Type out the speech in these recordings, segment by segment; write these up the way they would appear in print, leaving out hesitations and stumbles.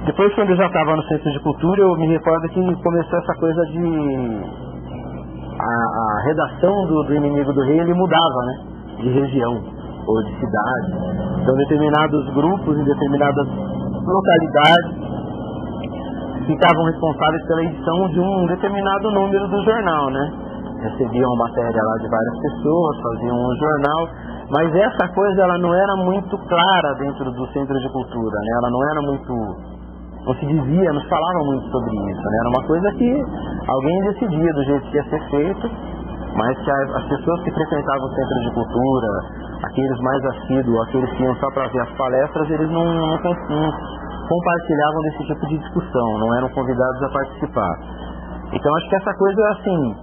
Depois, quando eu já estava no Centro de Cultura, eu me recordo que começou essa coisa de... A redação do Inimigo do Rei, ele mudava, né? De região ou de cidade. Então, determinados grupos em determinadas localidades ficavam responsáveis pela edição de um determinado número do jornal, né? Recebiam matéria lá de várias pessoas, faziam um jornal, mas essa coisa ela não era muito clara dentro do Centro de Cultura, né? Ela não era muito, não se dizia, não se falava muito sobre isso, né? Era uma coisa que alguém decidia do jeito que ia ser feito, mas que as pessoas que frequentavam o Centro de Cultura, aqueles mais assíduos, aqueles que iam só para ver as palestras, eles não compartilhavam desse tipo de discussão, não eram convidados a participar. Então acho que essa coisa, assim,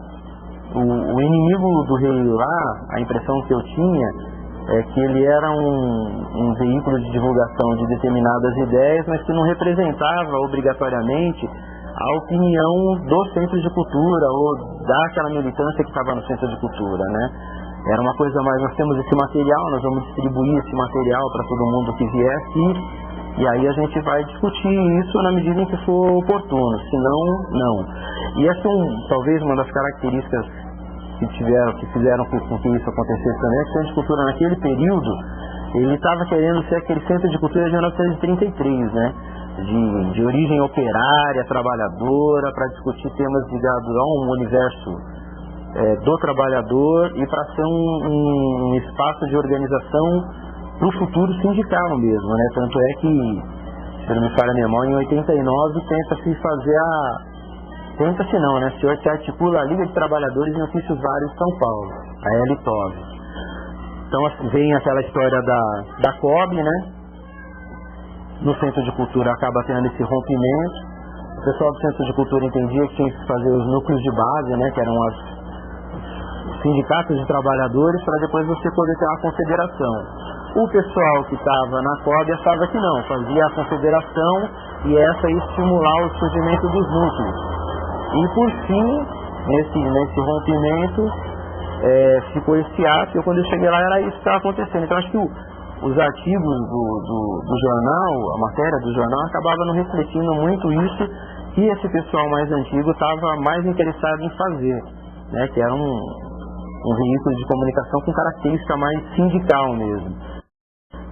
o Inimigo do Rei lá, a impressão que eu tinha é que ele era um veículo de divulgação de determinadas ideias, mas que não representava obrigatoriamente a opinião do Centro de Cultura ou daquela militância que estava no Centro de Cultura, né? Era uma coisa mais, nós temos esse material, nós vamos distribuir esse material para todo mundo que vier aqui, e aí a gente vai discutir isso na medida em que for oportuno, senão, não. E essa talvez uma das características que fizeram com que isso acontecesse também, é que o Centro de Cultura naquele período, ele estava querendo ser aquele Centro de Cultura de 1933, né? De origem operária, trabalhadora, para discutir temas ligados a um universo do trabalhador e para ser um espaço de organização para o futuro sindical mesmo, né? Tanto é que, se não me falha a memória, em 89 tenta-se fazer Tenta-se não, né? Se articula a Liga de Trabalhadores em Ofícios Vários de São Paulo, a LTOV. Então vem aquela história da COB, né? No Centro de Cultura acaba tendo esse rompimento. O pessoal do Centro de Cultura entendia que tinha que fazer os núcleos de base, né? Que eram os sindicatos de trabalhadores, para depois você poder ter uma confederação. O pessoal que estava na COB achava que não, fazia a confederação e essa ia estimular o surgimento dos núcleos. E por fim, nesse rompimento, ficou esse ato, e quando eu cheguei lá era isso que estava acontecendo. Então acho que os artigos do jornal, a matéria do jornal, acabava não refletindo muito isso que esse pessoal mais antigo estava mais interessado em fazer, né? Que era um veículo de comunicação com característica mais sindical mesmo.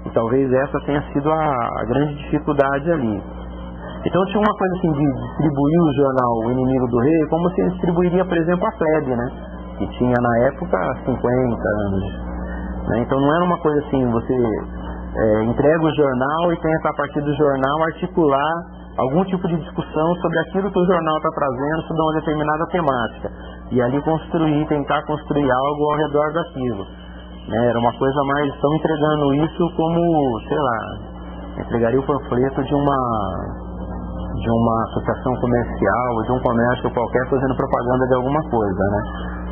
E talvez essa tenha sido a grande dificuldade ali. Então tinha uma coisa assim de distribuir o jornal O Inimigo do Rei, como se distribuiria, por exemplo, a Plebe, né? Que tinha na época 50 anos. Né? Então não era uma coisa assim, você entrega o jornal e tenta a partir do jornal articular algum tipo de discussão sobre aquilo que o jornal está trazendo, sobre uma determinada temática. E ali tentar construir algo ao redor daquilo. Né? Era uma coisa mais, estão entregando isso como, sei lá, entregaria o panfleto de uma associação comercial ou de um comércio qualquer fazendo propaganda de alguma coisa, né?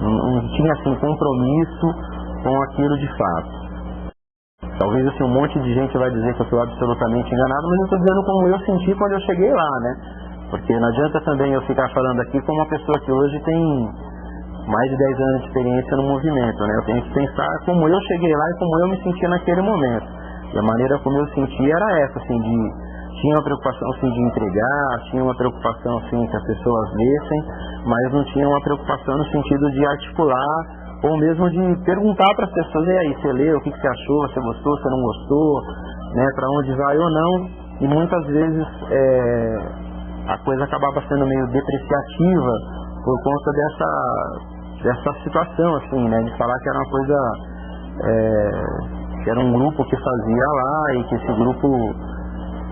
Não tinha assim compromisso com aquilo de fato. Talvez assim um monte de gente vai dizer que eu estou absolutamente enganado, mas eu estou dizendo como eu senti quando eu cheguei lá, né? Porque não adianta também eu ficar falando aqui como uma pessoa que hoje tem mais de 10 anos de experiência no movimento, né? Eu tenho que pensar como eu cheguei lá e como eu me senti naquele momento. E a maneira como eu senti era essa, assim, tinha uma preocupação assim, de entregar, tinha uma preocupação assim, que as pessoas lessem, mas não tinha uma preocupação no sentido de articular ou mesmo de perguntar para as pessoas, e aí, você leu, o que você achou, você gostou, você não gostou, né, para onde vai ou não, e muitas vezes a coisa acabava sendo meio depreciativa por conta dessa situação, assim, né, de falar que era uma coisa, que era um grupo que fazia lá e que esse grupo,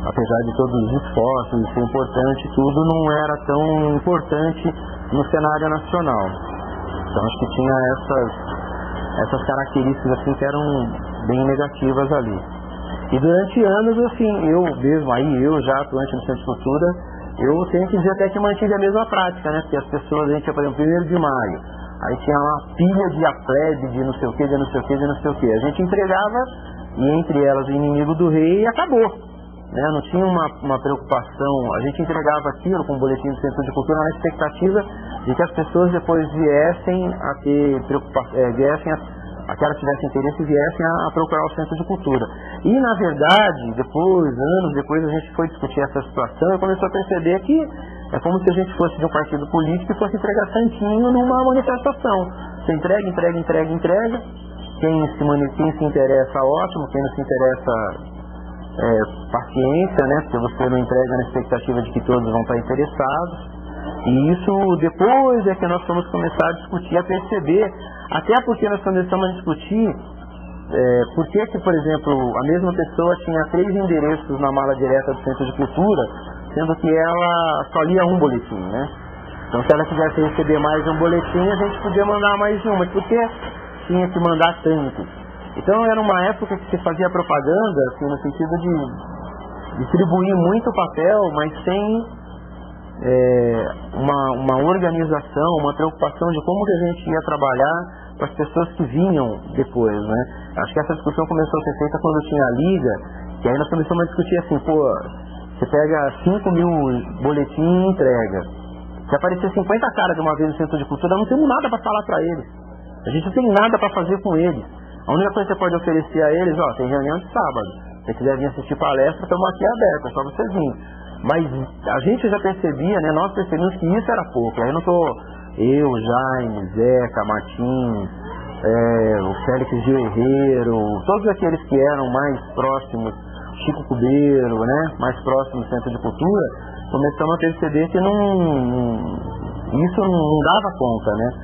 apesar de todos os esforços, de ser importante, tudo não era tão importante no cenário nacional. Então acho que tinha essas características assim que eram bem negativas ali. E durante anos, assim, eu já atuante no Centro de Cultura, eu tenho que dizer até que mantive a mesma prática, né? Porque as pessoas, a gente ia, por exemplo, 1º de maio, aí tinha uma pilha de aplebe, de não sei o que, de não sei o que, de não sei o que. A gente entregava, e entre elas o Inimigo do Rei, e acabou. Né? Não tinha uma preocupação, a gente entregava aquilo com o boletim do Centro de Cultura na expectativa de que as pessoas depois viessem a ter aquelas que tivessem interesse viessem a procurar o Centro de Cultura. E, na verdade, depois, anos depois, a gente foi discutir essa situação e começou a perceber que é como se a gente fosse de um partido político e fosse entregar santinho numa manifestação. Você entrega. Quem se interessa, ótimo. Quem não se interessa, paciência, né? Porque você não entrega na expectativa de que todos vão estar interessados. E isso depois é que nós vamos começar a discutir, a perceber, até porque nós começamos a discutir por que, por exemplo, a mesma pessoa tinha 3 endereços na mala direta do Centro de Cultura, sendo que ela só lia um boletim, né? Então, se ela quisesse receber mais um boletim, a gente podia mandar mais um, mas por que tinha que mandar tanto? Então, era uma época que se fazia propaganda, assim, no sentido de distribuir muito papel, mas sem uma organização, uma preocupação de como que a gente ia trabalhar com as pessoas que vinham depois, né? Acho que essa discussão começou a ser feita quando tinha a Liga, e aí nós começamos a discutir assim, você pega 5.000 boletins e entrega. Se aparecer 50 caras de uma vez no Centro de Cultura, não temos nada para falar para eles. A gente não tem nada para fazer com eles. A única coisa que você pode oferecer a eles, tem reunião de sábado. Se você quiser vir assistir palestra, estamos aqui abertos, é só vocês virem. Mas a gente já percebia, né, nós percebemos que isso era pouco. Aí não estou eu, Jaime, Zeca, Martins, o Félix Gil Herrero, todos aqueles que eram mais próximos, Chico Cubeiro, né, mais próximos do Centro de Cultura, começamos a perceber que isso não dava conta, né?